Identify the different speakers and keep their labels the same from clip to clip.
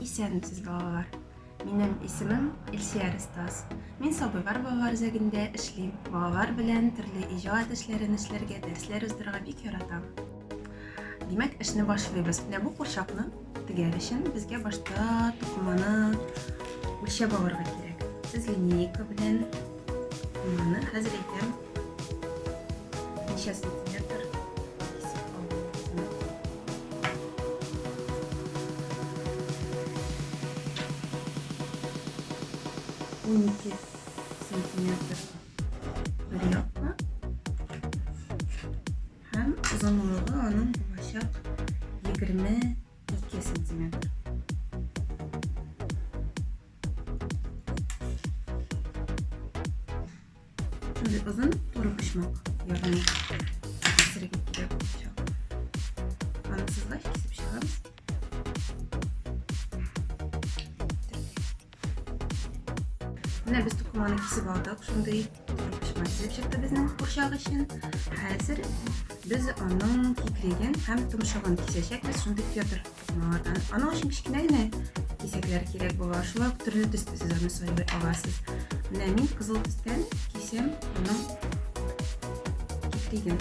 Speaker 1: İsәнмесез балалар. Минем исемем Илсия Рестас. Мин сабыйлар балалар үзәгендә эшлим. Балалар белән төрле иҗат эшләрен эшләргә, дәресләр уздырырга бик яратам. Димәк, эшне башлыйбыз. Менә бу курчакны тегәр өчен безгә башта тукыманы үлчәп алырга кирәк. Сез линейка белән тукыманы хәзер әйтәм. Ничә сантиметр кисеп алыгыз. 12 сантиметр bir якка һәм озынлыгы аның булачак 22 сантиметр. Шундый озын туры почмак, ягъни кесергә кирәк булачак. Аны сызгач кисеп чыгарабыз. Менә без тукыманы кисеп алдык. Шундый туры почмак кисеп чыкты безнең курчак өчен. Хәзер без аның кикреген һәм томшыгын кисәчәкбез. Шундый фетр тукымалардан. Аның өчен кичкенә генә кисәкләр кирәк була. Шулай ук төрле төстә сез аны сайлый аласыз. Менә мин кызыл төстән кисәм аның кикреген.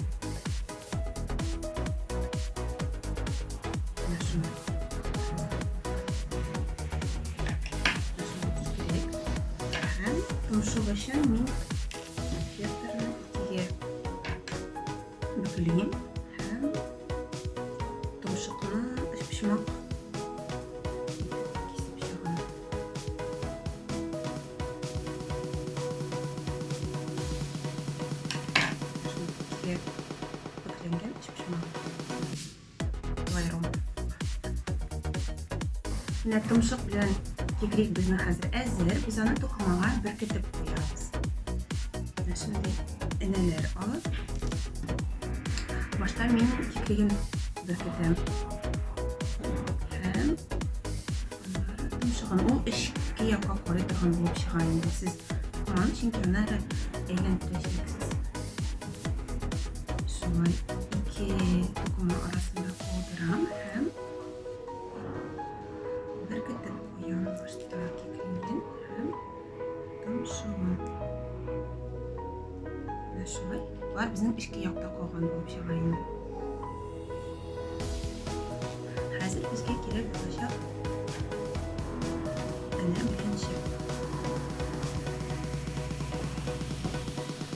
Speaker 1: Томшык өчен мин фетрны икегә бөклим һәм томшыкны өч почмак кисеп чыгам. Икегә бөкләнгән өч почмак. Аерым. Менә томшык белән кикрек безнең хәзер әзер. Без аны тукымага беркетеп куябыз. Менә шундый энәләр алып, башта мин кикреген беркетәм. Һәм томшыгын ул эчке якка карый торган булып чыга инде. Сез тукыманы чөнки аны әйләндерәчәксез. Шулай ике тукымы арасында калдырам һәм беркетеп куям башта кикреген һәм томшыгын. Менә шулай. Булар безнең эчке якта калган булып чыга инде. Хәзер безгә кирәк булачак әнә беренче.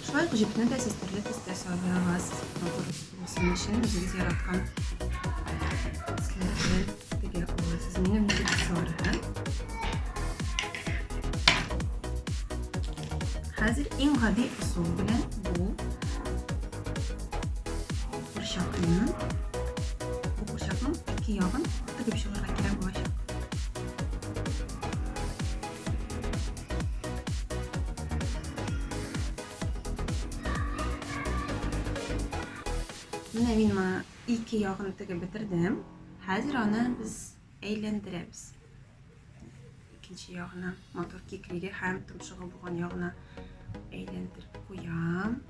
Speaker 1: Шулай ук җепне дә сез төрле төстә сайлый аласыз. Булсын өчен үзегез яраткан төсләр белән тегә аласыз. Минем сары. Хәзер иң гади усул белән бу курчакның ике ягын тегеп чыгарга кирәк булачак. Менә мин ике ягын тегеп бетердем. Хәзер аны без әйләндерәбез. İkinci ягына мотор кикреге һәм томшыгы булган ягына әйләндереп куям.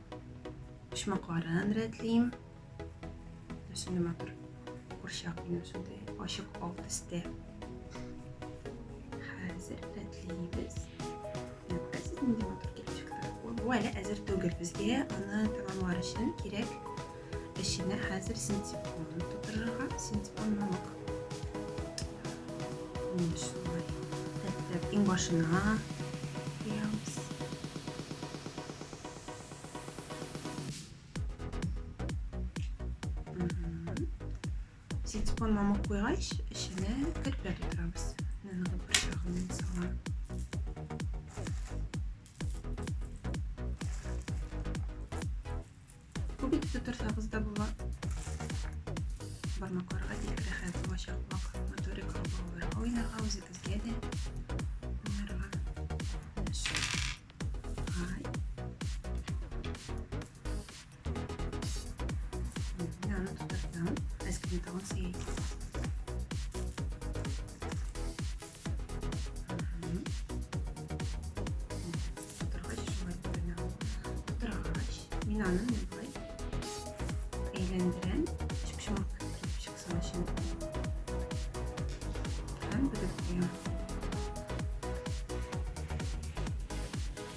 Speaker 1: Почмакларын рәтлим. Шундый мотор курчак минем шундый ачык алт төстә. Хәзер рәтлибез. Сез нинди мотор килеп чыкты? Бу әле әзер түгел. Безгә аны тәмамлар өчен кирәк эченә хәзер синтепон тутырырга. Синтепон мамык. Шулай. Иң башына куябыз. Синтепон мамык куйгач, эченә кертеп тутырабыз. Менә курчагын салам. Бу бит тутырсагыз да була. Бармакларга тик рәхәт булачак. Моторика балаларга уйнарга, үзегезгә дә. Мин аны булай әйләндерәм. Почмак кип чыксын өчен. белән бөгеп куям.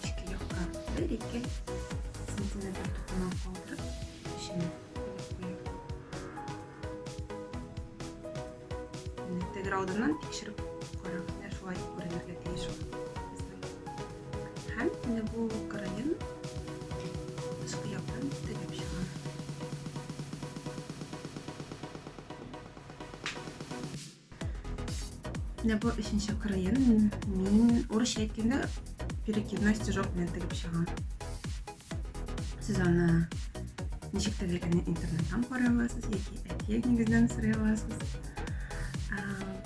Speaker 1: Ишеге якка 1-2 сантиметр тукыман калдырып, эченә бөгеп куям. Тегер алдыннан тикшереп карап, менә шулай күренергә тиеш ул. Һәм менә бу кырыен тышкы яктан тегеп чыгам. Менә бу 3нче кырыен мин урысча әйткәндә перекидной стежок белән тегеп чыгам. Сез аны ничек тегелгәнен интернеттан карый аласыз яки әти нигездән сорый аласыз.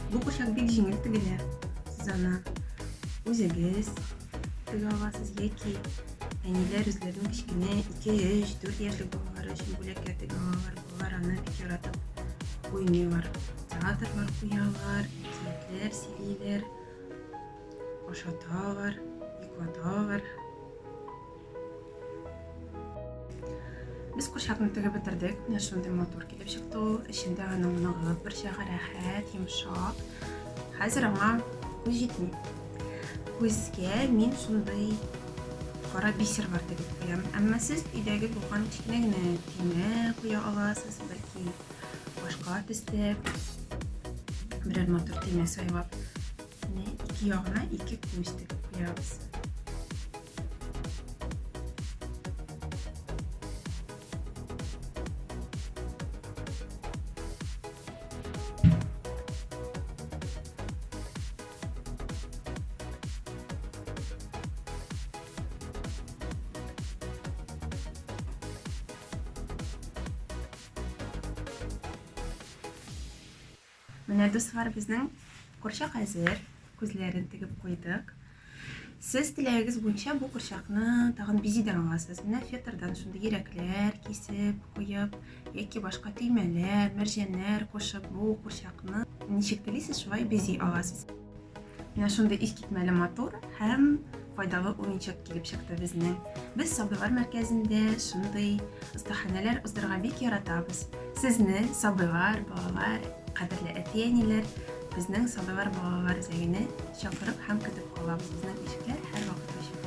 Speaker 1: Бу курчак бик җиңел тегелә. Сез аны үзегез теге аласыз яки әниләр үзләренең кечкенә 2, 3, 4 яшьлек балалары өчен бүләккә теге алалар. Балалар аны бик яратып уйныйлар. Театрлар куялар, әкиятләр сөйлиләр, ашаталар, йоклаталар. Без курчакны тегеп бетердек. Менә шундый матур килеп чыкты ул. Эчендә аның ныгып, бер чагы рәхәт, йомшак. Хәзер аңа күз җитми. Күзгә мин шундый кара бисер бар тегеп куям. Әмма сез өйдәге булган кечкенә генә төймә куя аласыз, бәлки башка төстә берәр матур төймә сайлап. Менә ике ягына 2 күз тегеп куябыз. Менә дуслар, безнең курчак хәзер, күзләрен тегеп куйдык. Сез теләгегез буенча бу курчакны тагын бизидән аласыз. Менә фетрдан шундый йөрәкләр кисеп куеп, яки башка төймәләр, мәрҗәннәр кушып бу курчакны ничек телисез, шулай бизи аласыз. Менә шундый искитмәле матур һәм файдалы уенчык килеп чыкты безнең. Без сабыйлар мәркәзендә шундый остаханәләр уздырырга бик яратабыз. Сезне сабыйлар, балалар, кадерле әти-әниләр, безнең сабыйлар, балалар үзәгенә чакырып һәм көтеп калабыз. Безнең ишекләр һәрвакыт ачык.